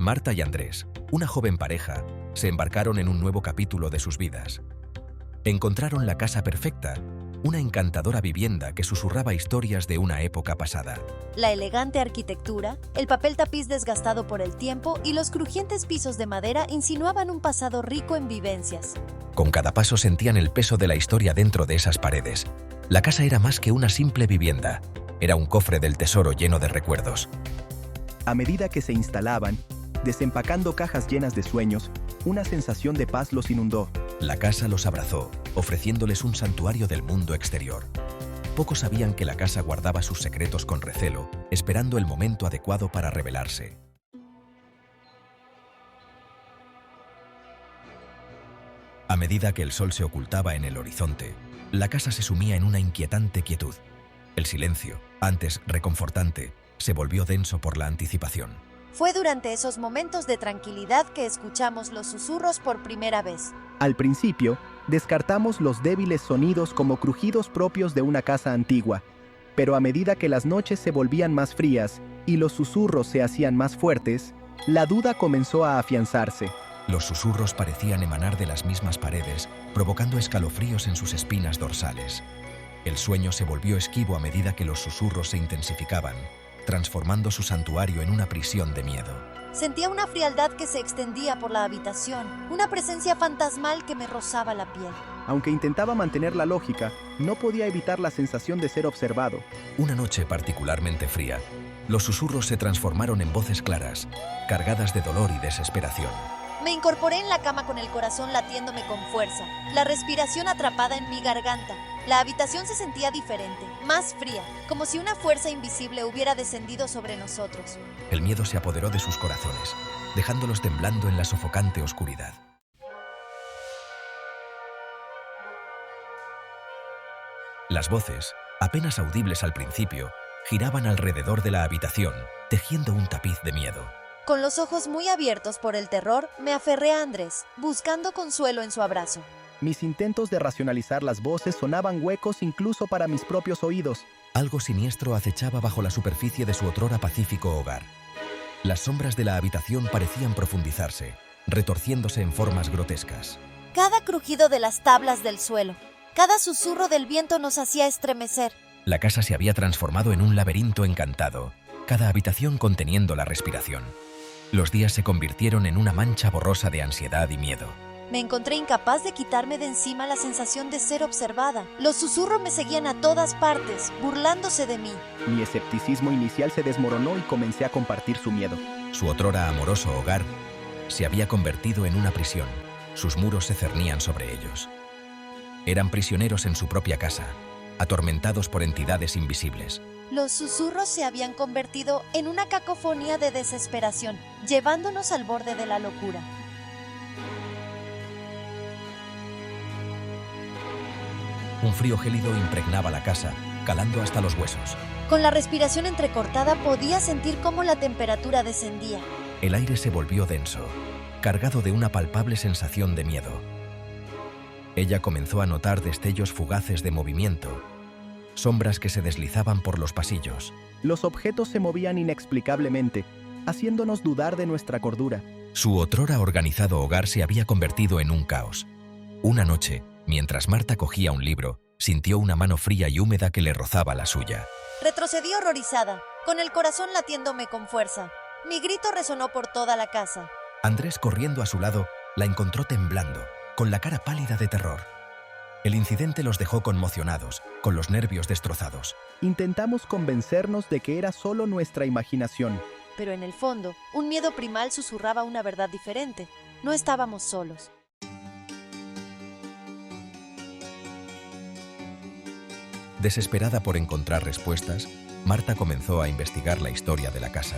Marta y Andrés, una joven pareja, se embarcaron en un nuevo capítulo de sus vidas. Encontraron la casa perfecta, una encantadora vivienda que susurraba historias de una época pasada. La elegante arquitectura, el papel tapiz desgastado por el tiempo y los crujientes pisos de madera insinuaban un pasado rico en vivencias. Con cada paso sentían el peso de la historia dentro de esas paredes. La casa era más que una simple vivienda, era un cofre del tesoro lleno de recuerdos. A medida que se instalaban, desempacando cajas llenas de sueños, una sensación de paz los inundó. La casa los abrazó, ofreciéndoles un santuario del mundo exterior. Pocos sabían que la casa guardaba sus secretos con recelo, esperando el momento adecuado para revelarse. A medida que el sol se ocultaba en el horizonte, la casa se sumía en una inquietante quietud. El silencio, antes reconfortante, se volvió denso por la anticipación. Fue durante esos momentos de tranquilidad que escuchamos los susurros por primera vez. Al principio, descartamos los débiles sonidos como crujidos propios de una casa antigua, pero a medida que las noches se volvían más frías y los susurros se hacían más fuertes, la duda comenzó a afianzarse. Los susurros parecían emanar de las mismas paredes, provocando escalofríos en sus espinas dorsales. El sueño se volvió esquivo a medida que los susurros se intensificaban, transformando su santuario en una prisión de miedo. Sentía una frialdad que se extendía por la habitación, una presencia fantasmal que me rozaba la piel. Aunque intentaba mantener la lógica, no podía evitar la sensación de ser observado. Una noche particularmente fría, los susurros se transformaron en voces claras, cargadas de dolor y desesperación. Me incorporé en la cama con el corazón latiéndome con fuerza, la respiración atrapada en mi garganta. La habitación se sentía diferente, más fría, como si una fuerza invisible hubiera descendido sobre nosotros. El miedo se apoderó de sus corazones, dejándolos temblando en la sofocante oscuridad. Las voces, apenas audibles al principio, giraban alrededor de la habitación, tejiendo un tapiz de miedo. Con los ojos muy abiertos por el terror, me aferré a Andrés, buscando consuelo en su abrazo. Mis intentos de racionalizar las voces sonaban huecos incluso para mis propios oídos. Algo siniestro acechaba bajo la superficie de su otrora pacífico hogar. Las sombras de la habitación parecían profundizarse, retorciéndose en formas grotescas. Cada crujido de las tablas del suelo, cada susurro del viento nos hacía estremecer. La casa se había transformado en un laberinto encantado, cada habitación conteniendo la respiración. Los días se convirtieron en una mancha borrosa de ansiedad y miedo. Me encontré incapaz de quitarme de encima la sensación de ser observada. Los susurros me seguían a todas partes, burlándose de mí. Mi escepticismo inicial se desmoronó y comencé a compartir su miedo. Su otrora amoroso hogar se había convertido en una prisión. Sus muros se cernían sobre ellos. Eran prisioneros en su propia casa, atormentados por entidades invisibles. Los susurros se habían convertido en una cacofonía de desesperación, llevándonos al borde de la locura. Un frío gélido impregnaba la casa, calando hasta los huesos. Con la respiración entrecortada podía sentir cómo la temperatura descendía. El aire se volvió denso, cargado de una palpable sensación de miedo. Ella comenzó a notar destellos fugaces de movimiento, sombras que se deslizaban por los pasillos. Los objetos se movían inexplicablemente, haciéndonos dudar de nuestra cordura. Su otrora organizado hogar se había convertido en un caos. Una noche, mientras Marta cogía un libro, sintió una mano fría y húmeda que le rozaba la suya. Retrocedí horrorizada, con el corazón latiéndome con fuerza. Mi grito resonó por toda la casa. Andrés, corriendo a su lado, la encontró temblando, con la cara pálida de terror. El incidente los dejó conmocionados, con los nervios destrozados. Intentamos convencernos de que era solo nuestra imaginación. Pero en el fondo, un miedo primal susurraba una verdad diferente. No estábamos solos. Desesperada por encontrar respuestas, Marta comenzó a investigar la historia de la casa.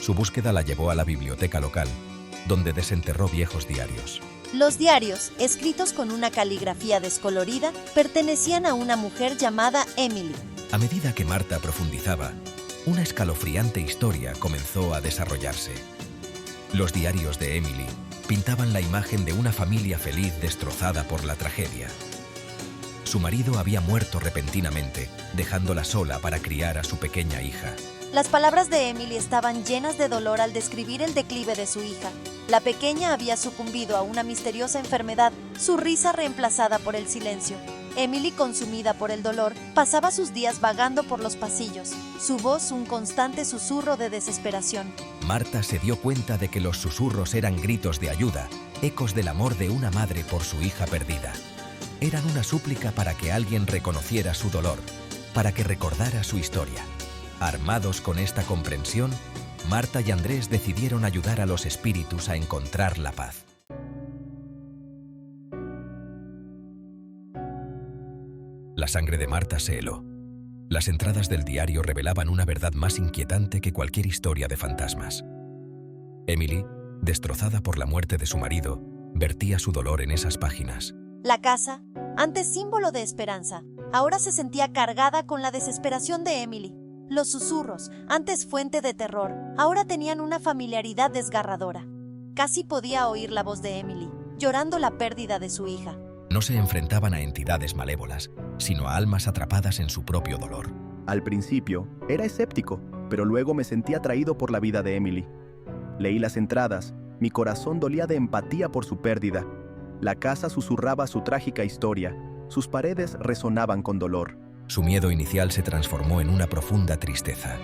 Su búsqueda la llevó a la biblioteca local, donde desenterró viejos diarios. Los diarios, escritos con una caligrafía descolorida, pertenecían a una mujer llamada Emily. A medida que Marta profundizaba, una escalofriante historia comenzó a desarrollarse. Los diarios de Emily pintaban la imagen de una familia feliz destrozada por la tragedia. Su marido había muerto repentinamente, dejándola sola para criar a su pequeña hija. Las palabras de Emily estaban llenas de dolor al describir el declive de su hija. La pequeña había sucumbido a una misteriosa enfermedad, su risa reemplazada por el silencio. Emily, consumida por el dolor, pasaba sus días vagando por los pasillos, su voz un constante susurro de desesperación. Marta se dio cuenta de que los susurros eran gritos de ayuda, ecos del amor de una madre por su hija perdida. Eran una súplica para que alguien reconociera su dolor, para que recordara su historia. Armados con esta comprensión, Marta y Andrés decidieron ayudar a los espíritus a encontrar la paz. La sangre de Marta se heló. Las entradas del diario revelaban una verdad más inquietante que cualquier historia de fantasmas. Emily, destrozada por la muerte de su marido, vertía su dolor en esas páginas. La casa, antes símbolo de esperanza, ahora se sentía cargada con la desesperación de Emily. Los susurros, antes fuente de terror, ahora tenían una familiaridad desgarradora. Casi podía oír la voz de Emily, llorando la pérdida de su hija. No se enfrentaban a entidades malévolas, sino a almas atrapadas en su propio dolor. Al principio, era escéptico, pero luego me sentí atraído por la vida de Emily. Leí las entradas, mi corazón dolía de empatía por su pérdida. La casa susurraba su trágica historia, sus paredes resonaban con dolor. Su miedo inicial se transformó en una profunda tristeza.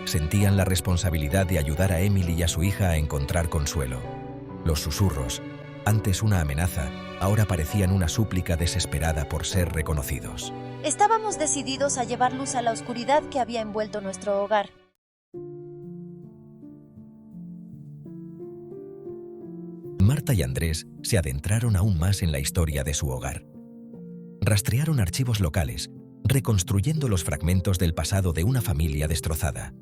Sentían la responsabilidad de ayudar a Emily y a su hija a encontrar consuelo. Los susurros, antes una amenaza, ahora parecían una súplica desesperada por ser reconocidos. Estábamos decididos a llevar luz a la oscuridad que había envuelto nuestro hogar. Marta y Andrés se adentraron aún más en la historia de su hogar. Rastrearon archivos locales, reconstruyendo los fragmentos del pasado de una familia destrozada.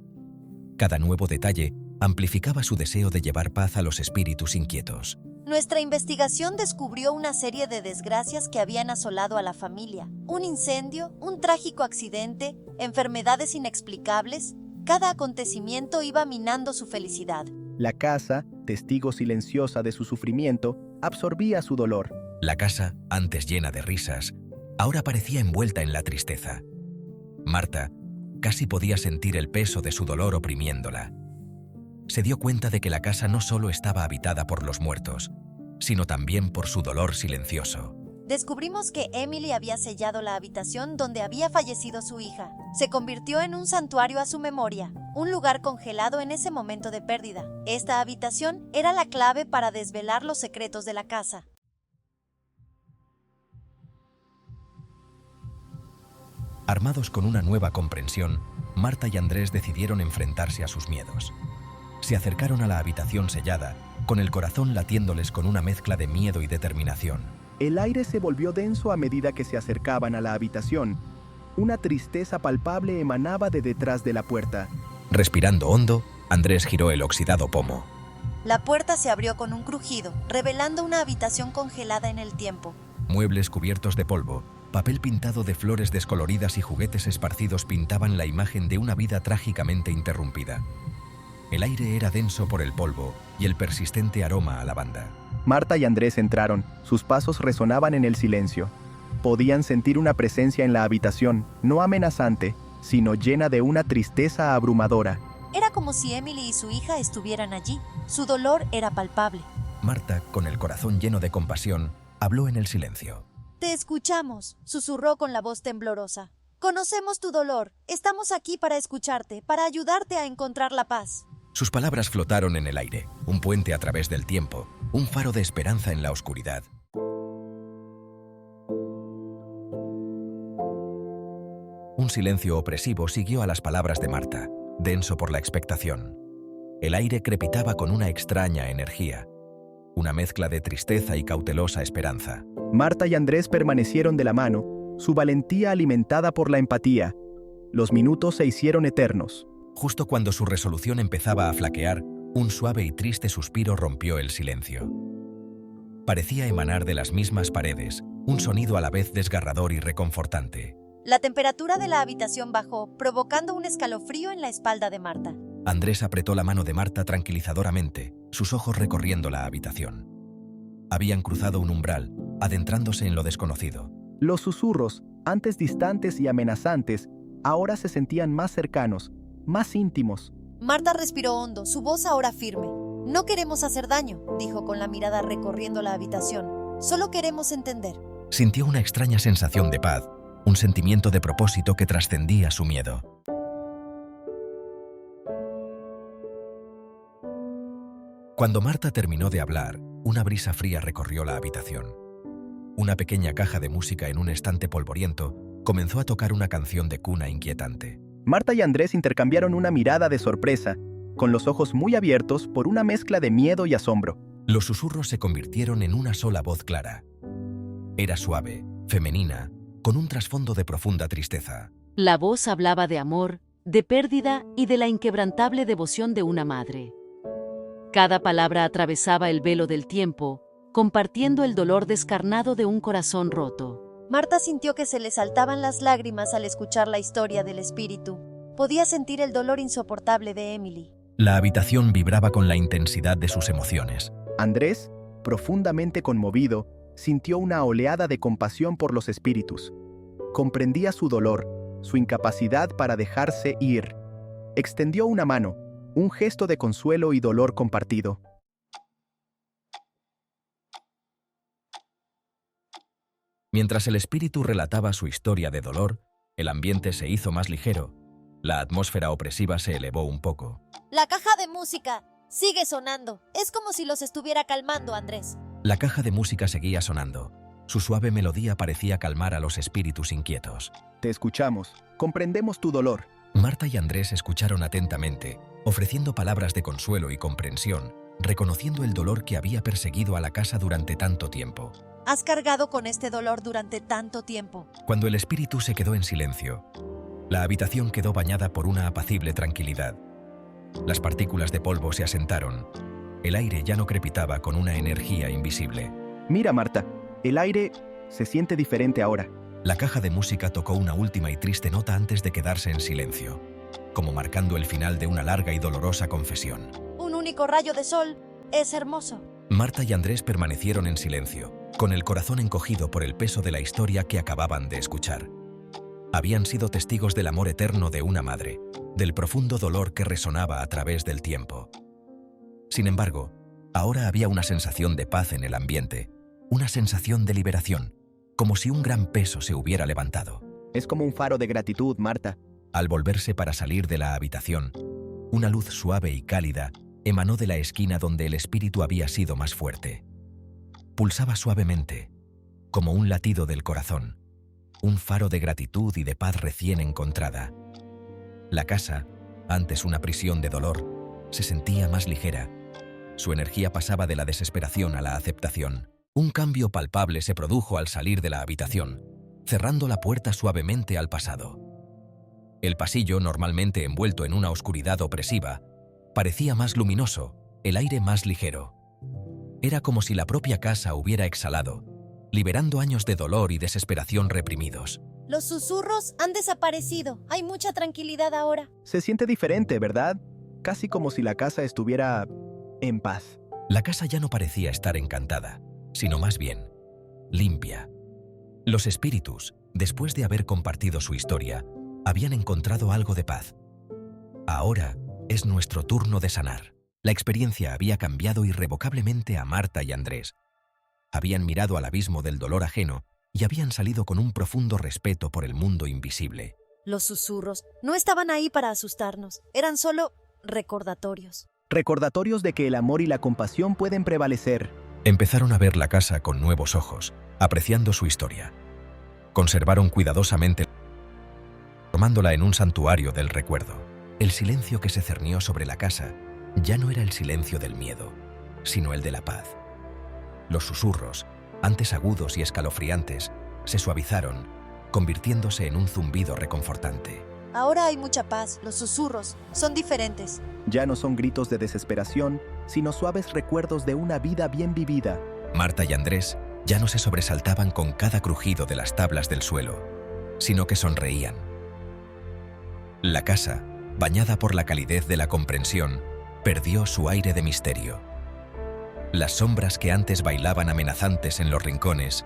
Cada nuevo detalle amplificaba su deseo de llevar paz a los espíritus inquietos. Nuestra investigación descubrió una serie de desgracias que habían asolado a la familia. Un incendio, un trágico accidente, enfermedades inexplicables. Cada acontecimiento iba minando su felicidad. La casa, testigo silenciosa de su sufrimiento, absorbía su dolor. La casa, antes llena de risas, ahora parecía envuelta en la tristeza. Marta casi podía sentir el peso de su dolor oprimiéndola. Se dio cuenta de que la casa no solo estaba habitada por los muertos, sino también por su dolor silencioso. Descubrimos que Emily había sellado la habitación donde había fallecido su hija. Se convirtió en un santuario a su memoria, un lugar congelado en ese momento de pérdida. Esta habitación era la clave para desvelar los secretos de la casa. Armados con una nueva comprensión, Marta y Andrés decidieron enfrentarse a sus miedos. Se acercaron a la habitación sellada, con el corazón latiéndoles con una mezcla de miedo y determinación. El aire se volvió denso a medida que se acercaban a la habitación. Una tristeza palpable emanaba de detrás de la puerta. Respirando hondo, Andrés giró el oxidado pomo. La puerta se abrió con un crujido, revelando una habitación congelada en el tiempo. Muebles cubiertos de polvo, papel pintado de flores descoloridas y juguetes esparcidos pintaban la imagen de una vida trágicamente interrumpida. El aire era denso por el polvo y el persistente aroma a lavanda. Marta y Andrés entraron, sus pasos resonaban en el silencio. Podían sentir una presencia en la habitación, no amenazante, sino llena de una tristeza abrumadora. Era como si Emily y su hija estuvieran allí. Su dolor era palpable. Marta, con el corazón lleno de compasión, habló en el silencio. «Te escuchamos», susurró con la voz temblorosa. «Conocemos tu dolor. Estamos aquí para escucharte, para ayudarte a encontrar la paz». Sus palabras flotaron en el aire, un puente a través del tiempo, un faro de esperanza en la oscuridad. Un silencio opresivo siguió a las palabras de Marta, denso por la expectación. El aire crepitaba con una extraña energía, una mezcla de tristeza y cautelosa esperanza. Marta y Andrés permanecieron de la mano, su valentía alimentada por la empatía. Los minutos se hicieron eternos. Justo cuando su resolución empezaba a flaquear, un suave y triste suspiro rompió el silencio. Parecía emanar de las mismas paredes, un sonido a la vez desgarrador y reconfortante. La temperatura de la habitación bajó, provocando un escalofrío en la espalda de Marta. Andrés apretó la mano de Marta tranquilizadoramente, sus ojos recorriendo la habitación. Habían cruzado un umbral, adentrándose en lo desconocido. Los susurros, Antes distantes y amenazantes, ahora se sentían más cercanos, más íntimos. Marta respiró hondo, su voz ahora firme. No queremos hacer daño, dijo con la mirada recorriendo la habitación. Solo queremos entender. Sintió una extraña sensación de paz, un sentimiento de propósito que trascendía su miedo. Cuando Marta terminó de hablar, una brisa fría recorrió la habitación. Una pequeña caja de música en un estante polvoriento comenzó a tocar una canción de cuna inquietante. Marta y Andrés intercambiaron una mirada de sorpresa, con los ojos muy abiertos por una mezcla de miedo y asombro. Los susurros se convirtieron en una sola voz clara. Era suave, femenina, con un trasfondo de profunda tristeza. La voz hablaba de amor, de pérdida y de la inquebrantable devoción de una madre. Cada palabra atravesaba el velo del tiempo, compartiendo el dolor descarnado de un corazón roto. Marta sintió que se le saltaban las lágrimas al escuchar la historia del espíritu. Podía sentir el dolor insoportable de Emily. La habitación vibraba con la intensidad de sus emociones. Andrés, profundamente conmovido, sintió una oleada de compasión por los espíritus. Comprendía su dolor, su incapacidad para dejarse ir. Extendió una mano, un gesto de consuelo y dolor compartido. Mientras el espíritu relataba su historia de dolor, el ambiente se hizo más ligero. La atmósfera opresiva se elevó un poco. La caja de música sigue sonando. Es como si los estuviera calmando, Andrés. La caja de música seguía sonando. Su suave melodía parecía calmar a los espíritus inquietos. Te escuchamos, comprendemos tu dolor. Marta y Andrés escucharon atentamente, ofreciendo palabras de consuelo y comprensión, reconociendo el dolor que había perseguido a la casa durante tanto tiempo. Has cargado con este dolor durante tanto tiempo. Cuando el espíritu se quedó en silencio, la habitación quedó bañada por una apacible tranquilidad. Las partículas de polvo se asentaron. El aire ya no crepitaba con una energía invisible. Mira, Marta, el aire se siente diferente ahora. La caja de música tocó una última y triste nota antes de quedarse en silencio, como marcando el final de una larga y dolorosa confesión. Un único rayo de sol es hermoso. Marta y Andrés permanecieron en silencio, con el corazón encogido por el peso de la historia que acababan de escuchar. Habían sido testigos del amor eterno de una madre, del profundo dolor que resonaba a través del tiempo. Sin embargo, ahora había una sensación de paz en el ambiente, una sensación de liberación, como si un gran peso se hubiera levantado. Es como un faro de gratitud, Marta. Al volverse para salir de la habitación, una luz suave y cálida emanó de la esquina donde el espíritu había sido más fuerte. Pulsaba suavemente, como un latido del corazón, un faro de gratitud y de paz recién encontrada. La casa, antes una prisión de dolor, se sentía más ligera. Su energía pasaba de la desesperación a la aceptación. Un cambio palpable se produjo al salir de la habitación, cerrando la puerta suavemente al pasado. El pasillo, normalmente envuelto en una oscuridad opresiva, parecía más luminoso, el aire más ligero. Era como si la propia casa hubiera exhalado, liberando años de dolor y desesperación reprimidos. Los susurros han desaparecido. Hay mucha tranquilidad ahora. Se siente diferente, ¿verdad? Casi como si la casa estuviera en paz. La casa ya no parecía estar encantada, sino más bien limpia. Los espíritus, después de haber compartido su historia, habían encontrado algo de paz. Ahora es nuestro turno de sanar. La experiencia había cambiado irrevocablemente a Marta y Andrés. Habían mirado al abismo del dolor ajeno y habían salido con un profundo respeto por el mundo invisible. Los susurros no estaban ahí para asustarnos. Eran solo recordatorios. Recordatorios de que el amor y la compasión pueden prevalecer. Empezaron a ver la casa con nuevos ojos, apreciando su historia. Conservaron cuidadosamente, formándola en un santuario del recuerdo. El silencio que se cernió sobre la casa ya no era el silencio del miedo, sino el de la paz. Los susurros, antes agudos y escalofriantes, se suavizaron, convirtiéndose en un zumbido reconfortante. Ahora hay mucha paz. Los susurros son diferentes. Ya no son gritos de desesperación, sino suaves recuerdos de una vida bien vivida. Marta y Andrés ya no se sobresaltaban con cada crujido de las tablas del suelo, sino que sonreían. La casa, bañada por la calidez de la comprensión, perdió su aire de misterio. Las sombras que antes bailaban amenazantes en los rincones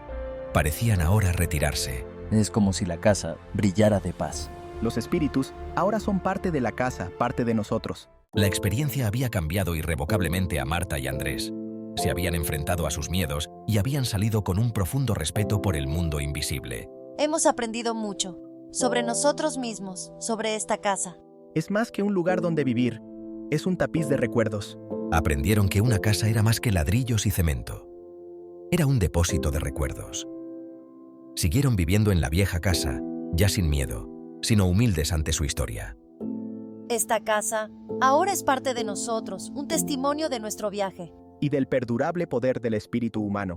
parecían ahora retirarse. Es como si la casa brillara de paz. Los espíritus ahora son parte de la casa, parte de nosotros. La experiencia había cambiado irrevocablemente a Marta y Andrés. Se habían enfrentado a sus miedos y habían salido con un profundo respeto por el mundo invisible. Hemos aprendido mucho sobre nosotros mismos, sobre esta casa. Es más que un lugar donde vivir, es un tapiz de recuerdos. Aprendieron que una casa era más que ladrillos y cemento. Era un depósito de recuerdos. Siguieron viviendo en la vieja casa, ya sin miedo, sino humildes ante su historia. Esta casa ahora es parte de nosotros, un testimonio de nuestro viaje. Y del perdurable poder del espíritu humano.